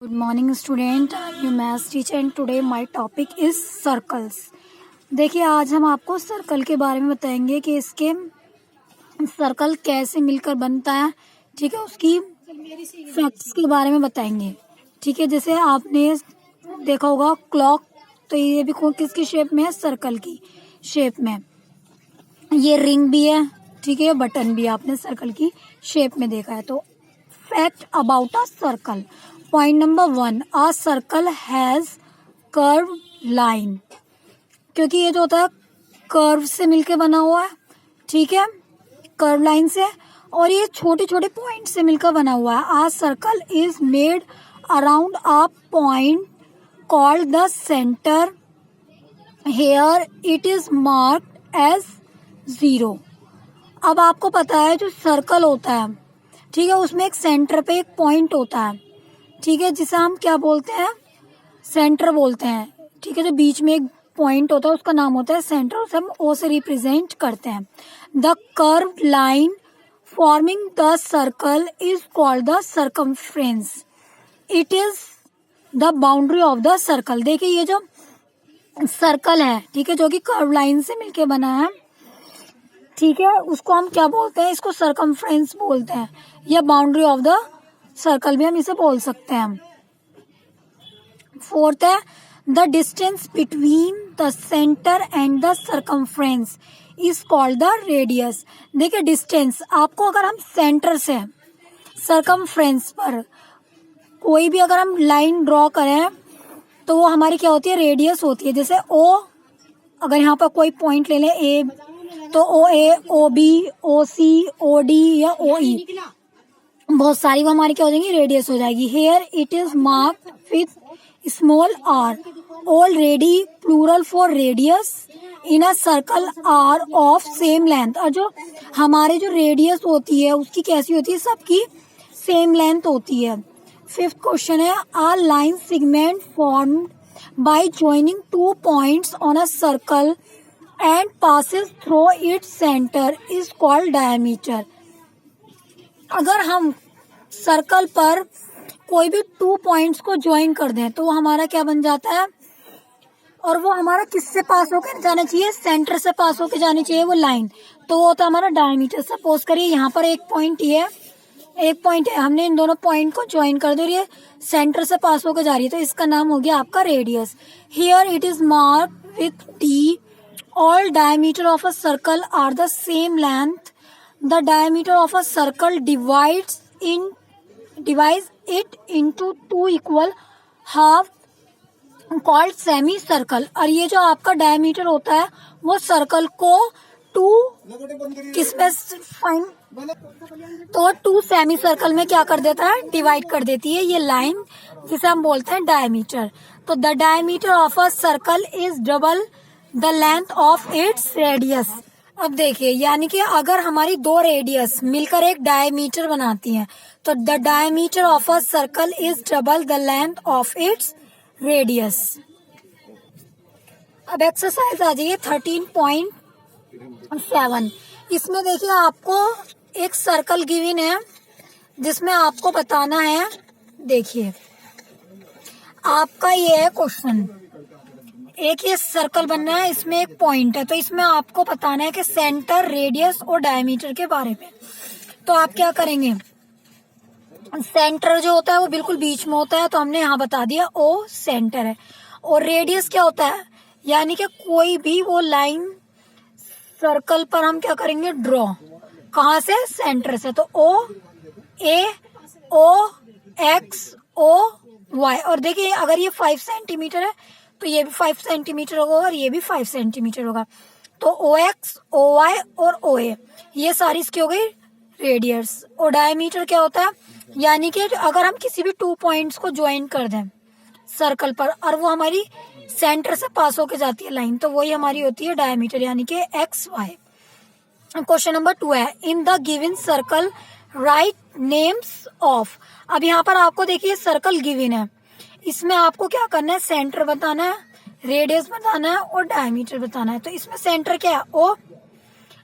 Good morning student, I am your maths teacher and today my topic is circles। देखिए आज हम आपको circle के बारे में बताएंगे कि इसके सर्कल कैसे मिलकर बनता है। ठीक है, उसकी फैक्ट्स के बारे में बताएंगे। ठीक है, जैसे आपने देखा होगा क्लॉक, तो ये भी किसकी शेप में है? सर्कल की शेप में। ये रिंग भी है, ठीक है, बटन भी आपने सर्कल की शेप में देखा है। तो fact about a circle, point number 1, a circle has curve line, क्योंकि ये जो होता है कर्व से मिलके बना हुआ है। ठीक है, कर्व लाइन से, और ये छोटे छोटे पॉइंट से मिलकर बना हुआ है। A circle is made around a point called the centre, here it is marked as 0। अब आपको पता है जो सर्कल होता है, ठीक है, उसमें एक सेंटर पे एक पॉइंट होता है, ठीक है, जिसे हम क्या बोलते हैं? सेंटर बोलते हैं। ठीक है, जो बीच में एक पॉइंट होता है उसका नाम होता है सेंटर, उसे हम ओ से रिप्रेजेंट करते हैं। The curve line forming the circle is called the circumference, it is the boundary of the circle. देखिए ये जो सर्कल है, ठीक है, जो कि कर्व लाइन से मिलके बना है, ठीक है, उसको हम क्या बोलते हैं? इसको सर्कमफ्रेंस बोलते हैं, या बाउंड्री ऑफ द सर्कल भी हम इसे बोल सकते हैं। फोर्थ है the distance between the centre and the circumference is called the radius. देखिए डिस्टेंस, आपको अगर हम सेंटर से सर्कमफ्रेंस पर कोई भी अगर हम लाइन ड्रॉ करें तो वो हमारी क्या होती है? रेडियस होती है। जैसे ओ, अगर यहाँ पर कोई पॉइंट ले लें ए, तो ओ ए, ओ बी, ओ सी, ओ डी या ओ ई, बहुत सारी वो हमारी क्या हो जाएंगी? रेडियस हो जाएगी। Here it is marked with small R, already plural for radius in a circle are of same length. और जो हमारे जो रेडियस होती है उसकी कैसी होती है? सबकी सेम लेंथ होती है। फिफ्थ क्वेश्चन है a line segment formed by joining two points on a circle and passes through its centre is called diameter. अगर हम सर्कल पर कोई भी 2 पॉइंट्स को ज्वाइन कर दें तो वो हमारा क्या बन जाता है? और वो हमारा किससे पास होकर जाना चाहिए? सेंटर से पास होकर जानी चाहिए वो लाइन, तो वो होता है हमारा डायमीटर। सपोज करिए यहाँ पर एक पॉइंट ये, एक पॉइंट है, हमने इन दोनों पॉइंट को ज्वाइन कर दिया, ये सेंटर से पास होकर जा रही है, तो इसका नाम हो गया आपका radius. Here it is marked with D, all diameter of a circle are the same length, the diameter of a circle divides it into two equal half called semi circle। और ये जो आपका डायमीटर होता है वो circle को 2 किसमें fine, तो 2 सेमी सर्कल में क्या कर देता है? डिवाइड कर देती है ये लाइन, जिसे हम बोलते हैं डायमीटर। तो the diameter of a circle is double the length of its radius. अब देखिए, यानी कि अगर हमारी 2 रेडियस मिलकर एक डायमीटर बनाती हैं तो the diameter of a circle is double the length of its radius. अब एक्सरसाइज आ जाइए 13.7। इसमें देखिए आपको एक सर्कल गिवन है जिसमें आपको बताना है, देखिए आपका ये है क्वेश्चन, एक ये सर्कल बनना है, इसमें एक पॉइंट है, तो इसमें आपको बताना है कि सेंटर, रेडियस और डायमीटर के बारे में। तो आप क्या करेंगे? सेंटर जो होता है वो बिल्कुल बीच में होता है, तो हमने यहाँ बता दिया ओ सेंटर है। और रेडियस क्या होता है? यानी कि कोई भी वो लाइन सर्कल पर हम क्या करेंगे? ड्रॉ, कहाँ से? सेंटर से। तो ओ ए, ओ एक्स, ओ वाई। और देखिए अगर ये 5 सेंटीमीटर है तो ये भी 5 सेंटीमीटर होगा और ये भी 5 सेंटीमीटर होगा। तो ओ एक्स, ओ वाई और ओ ए, ये सारी इसकी हो गई रेडियस। और डायमीटर क्या होता है? यानी कि अगर हम किसी भी 2 पॉइंट्स को ज्वाइन कर दें सर्कल पर और वो हमारी सेंटर से पास होके जाती है लाइन, तो वही हमारी होती है डायमीटर, यानी कि एक्स वाई। क्वेश्चन नंबर 2 है in the given circle right names of. अब यहाँ पर आपको देखिए सर्कल गिवन है, इसमें आपको क्या करना है? सेंटर बताना है, रेडियस बताना है और डायमीटर बताना है। तो इसमें सेंटर क्या है? ओ।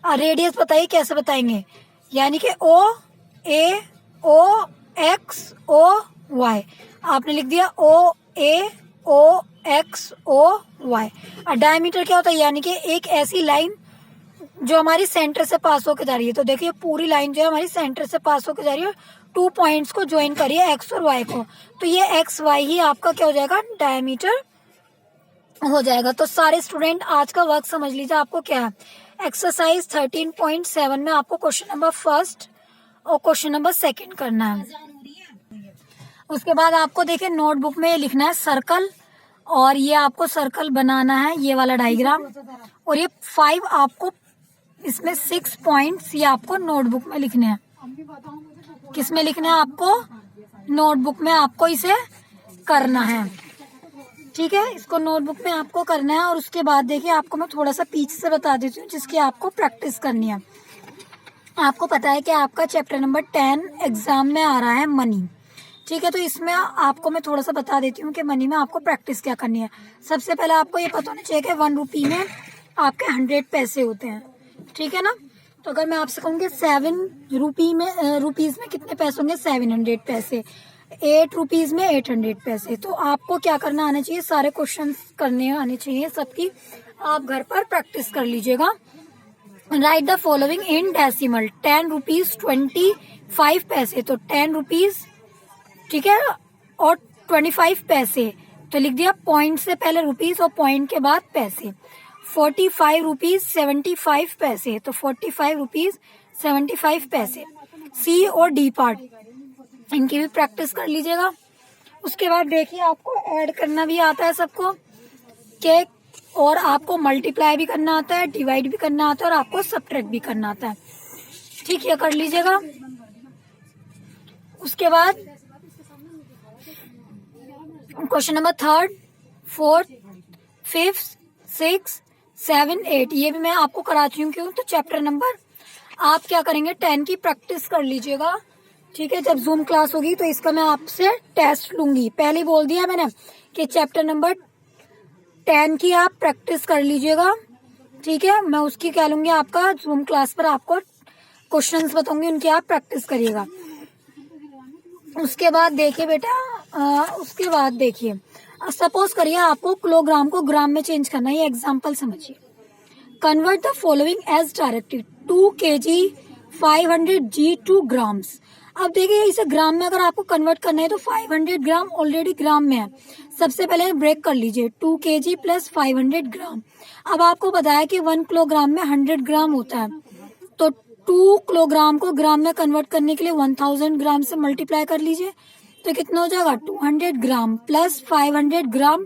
रेडियस बताइए कैसे बताएंगे? यानी कि ओ ए, ओ एक्स, ओ वाई। आपने लिख दिया OAOXOY। और डायमीटर क्या होता है, यानी कि एक ऐसी लाइन जो हमारी सेंटर से पास होकर जा रही है। तो देखिए पूरी लाइन जो है हमारी सेंटर से पास होकर जा रही है, 2 पॉइंट्स को ज्वाइन करिए एक्स और वाई को, तो ये एक्स वाई ही आपका क्या हो जाएगा, डायमीटर हो जाएगा। तो सारे स्टूडेंट आज का वर्क समझ लीजिए आपको क्या है। एक्सरसाइज 13.7 में आपको क्वेश्चन नंबर फर्स्ट और क्वेश्चन नंबर सेकंड करना है। उसके बाद आपको देखिए नोटबुक में लिखना है सर्कल, और ये आपको सर्कल बनाना है, ये वाला डायग्राम, और ये 5 आपको इसमें 6 पॉइंट्स ये आपको नोटबुक में लिखने हैं। किस में लिखना है आपको, नोटबुक में आपको इसे करना है, ठीक है। इसको नोटबुक में आपको करना है। और उसके बाद देखिए आपको मैं थोड़ा सा पीछे से बता देती हूँ जिसकी आपको प्रैक्टिस करनी है। आपको पता है कि आपका चैप्टर नंबर 10 एग्जाम में आ रहा है मनी, ठीक है। तो इसमें आपको मैं थोड़ा सा बता देती हूँ कि मनी में आपको प्रैक्टिस क्या करनी है। सबसे पहले आपको ये पता होना चाहिए कि 1 रुपी में आपके 100 पैसे होते हैं, ठीक है ना। तो अगर मैं आपसे कहूँगी 7 रुपीज में कितने पैसे होंगे, 700 पैसे। 8 रुपीज में 800 पैसे। तो आपको क्या करना आना चाहिए, सारे क्वेश्चन करने आने चाहिए सबकी। आप घर पर प्रैक्टिस कर लीजिएगा। Right the following in decimal. 10 rupees 25 पैसे, तो 10 रुपीज, ठीक है, और 25 पैसे, तो लिख दिया पॉइंट से पहले रुपीज और पॉइंट के बाद पैसे। 45 रुपीज 75 पैसे, तो 45 रुपीज 75 पैसे। सी और डी पार्ट इनकी भी प्रैक्टिस कर लीजिएगा। उसके बाद देखिए आपको ऐड करना भी आता है सबको, के और आपको मल्टीप्लाई भी करना आता है, डिवाइड भी करना आता है, और आपको सब्ट्रैक्ट भी करना आता है, ठीक है, कर लीजिएगा। उसके बाद क्वेश्चन नंबर 3, 4, 5, 6, 7, 8 ये भी मैं आपको कराती हूँ। क्यों, तो चैप्टर नंबर आप क्या करेंगे, 10 की प्रैक्टिस कर लीजिएगा, ठीक है। जब जूम क्लास होगी तो इसका मैं आपसे टेस्ट लूंगी। पहले बोल दिया मैंने कि चैप्टर नंबर 10 की आप प्रैक्टिस कर लीजिएगा, ठीक है। मैं उसकी क्या लूंगी, आपका जूम क्लास पर आपको क्वेश्चंस बताऊंगी, उनकी आप प्रैक्टिस करिएगा। उसके बाद देखिए बेटा, उसके बाद देखिए सपोज करिए आपको किलोग्राम को ग्राम में चेंज करना है। ये एग्जांपल समझिए। Convert the following as directed. 2 kg 500 g to grams. अब देखिए इसे ग्राम में अगर आपको कन्वर्ट करना है तो 500 ग्राम ऑलरेडी ग्राम में है। सबसे पहले ब्रेक कर लीजिए, 2 kg प्लस 500 ग्राम। अब आपको बताया कि 1 किलोग्राम में 100 ग्राम होता है, तो 2 किलोग्राम को ग्राम में कन्वर्ट करने के लिए 1000 ग्राम से मल्टीप्लाई कर लीजिए, तो कितना हो जाएगा, 200 gram plus 500 gram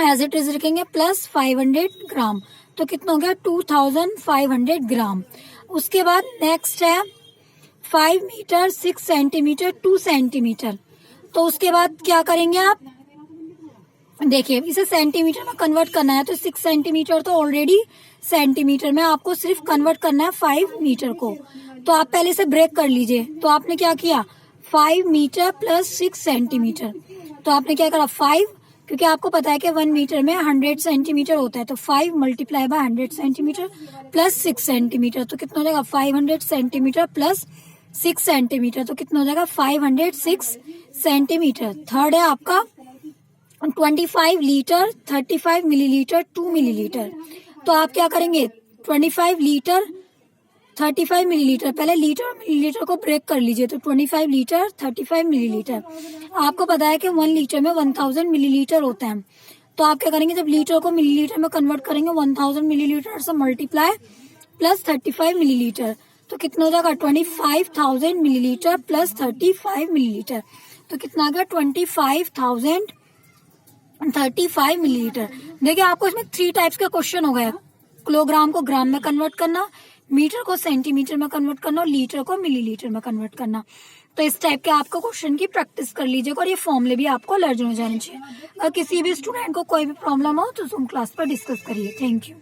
as it is रखेंगे, प्लस 500 ग्राम, तो कितना हो गया, 2500 ग्राम। उसके बाद नेक्स्ट है 5 मीटर 6 सेंटीमीटर 2 सेंटीमीटर। तो उसके बाद क्या करेंगे आप, देखिए इसे सेंटीमीटर में कन्वर्ट करना है, तो 6 सेंटीमीटर तो ऑलरेडी सेंटीमीटर में, आपको सिर्फ कन्वर्ट करना है 5 मीटर को। तो आप पहले से ब्रेक कर लीजिए। तो आपने क्या किया, 5 मीटर प्लस 6 सेंटीमीटर, तो आपने क्या करा 5, क्योंकि आपको पता है कि 1 मीटर में 100 सेंटीमीटर होता है, तो 5 multiply by 100 centimetre plus 6 centimetre, तो कितना हो जाएगा 500 सेंटीमीटर प्लस 6 सेंटीमीटर, तो कितना हो जाएगा 506 सेंटीमीटर। थर्ड है आपका 25 लीटर 35 मिलीलीटर 2 मिलीलीटर। तो आप क्या करेंगे, 25 लीटर 35 मिलीलीटर, पहले लीटर और मिलीलीटर को ब्रेक कर लीजिए, तो 25 लीटर 35 मिलीलीटर। आपको पता है कि 1 लीटर में 1000 मिलीलीटर होता है, तो आप क्या करेंगे, जब लीटर को मिलीलीटर में कन्वर्ट करेंगे 1000 मिलीलीटर से मल्टीप्लाई प्लस 35 मिलीलीटर, तो कितना हो जाएगा 25000 मिलीलीटर प्लस 35 मिलीलीटर, तो कितना आ गया 25035 मिलीलीटर। देखिए आपको इसमें 3 टाइप्स के क्वेश्चन हो गए, किलोग्राम को ग्राम में कन्वर्ट करना, मीटर को सेंटीमीटर में कन्वर्ट करना, और लीटर को मिलीलीटर में कन्वर्ट करना। तो इस टाइप के आपको क्वेश्चन की प्रैक्टिस कर लीजिएगा, और ये फॉर्मूले भी आपको लर्न हो जाने चाहिए। अगर किसी भी स्टूडेंट को कोई भी प्रॉब्लम हो तो जूम क्लास पर डिस्कस करिए। Thank you.